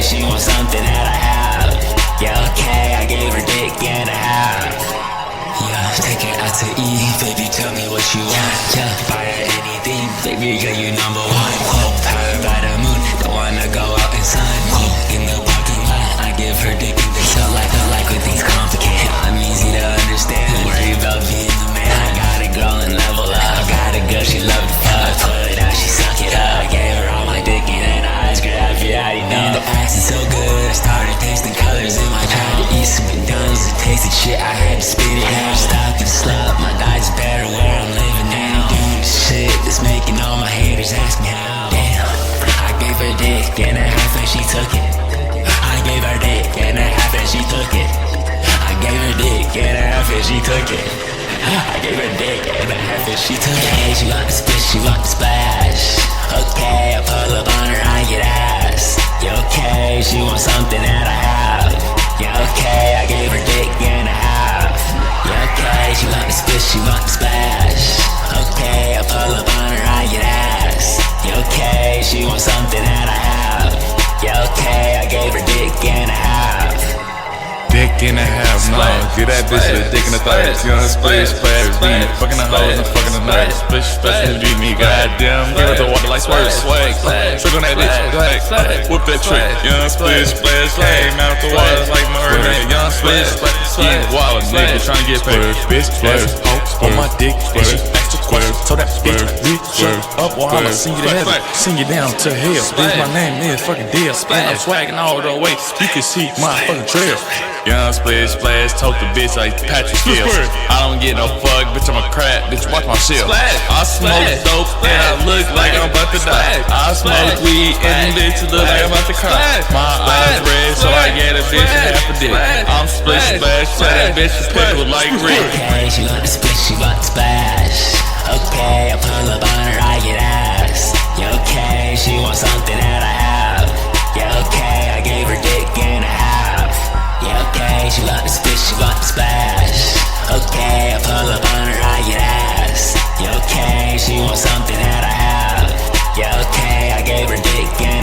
she wants something that I have. Yeah, okay, I gave her dick and a half. Yeah, take her out to eat, baby, tell me what you want. Yeah, buy her anything, baby, girl, you number one. Whoa, powered by the moon, don't wanna go out in sun. Whoa, in the parking lot, I give her dick and they sell like when things complicated. I'm easy to understand, don't worry about being the man. I got a girl and level up, I got a girl, she love to fuck. I put it out, she suck it up. I gave her all my dick and then I asked her if you already know. And the ass is so good, I started tasting colors in my tried to eat some McDonald's, it tasted shit, I had to spit it out. Stop and slap, my guy's better where I'm living now. Doing this shit that's making all my haters ask me how. Damn, I gave her dick and a half and she took it. I gave her dick and a half and she took it. I gave her dick and a half and she took it. I gave her dick and a half and she took it. Hey, she want the splish, she want the splash. Okay, I pull up on her, I get ass. Yeah, okay, she wants something that I have. Yeah, okay, I gave her dick and a half. Yeah, okay, she want the splish, she want the splash. Okay, I pull up on her, I get ass. Yeah, okay, she wants something that I have. Yeah, okay, I gave her dick and a half. Dick and a half, no. Get that bitch a dick in the thighs. You know, splish, splash, beat. Fucking the hoes and fucking the nuts. Splish, splash, and beat me, goddamn. Give it the water like swag, swag. Trick on that bitch, swag. Whip that trick. Young splish, splash, came out the water like my hurricane. Young splish, splash, wild nigga trying to get paid. Bitch, splash, on my dick, and she asked a question. So that bitch, shut up while I'ma sing you to heaven, sing you down to hell. Bitch, my name is fucking Dale. And I'm swagging all the way. You can see my fucking trail. Young splish, splash, told the bitch like Patrick Hills. I don't get no fuck, bitch, I'm a crap, bitch, watch my shit. I smoke dope and I look like I'm about to die. I smoke weed and bitch look like I'm about to cry. My eyes red, so I get a bitch half a dick. I'm splish, splash, so that bitch is pickle like Rick. Okay, she want the splish, she want the splash. Okay, I pull up on her, I get ass. Yeah, okay, she wants something that I have. Yeah, okay, I gave her dick and a half. Yeah, okay, she want the splish, she want the splash. Okay, I pull up on her, I get ass. Yeah, okay, she wants something that I have. Yeah, okay, I gave her dick and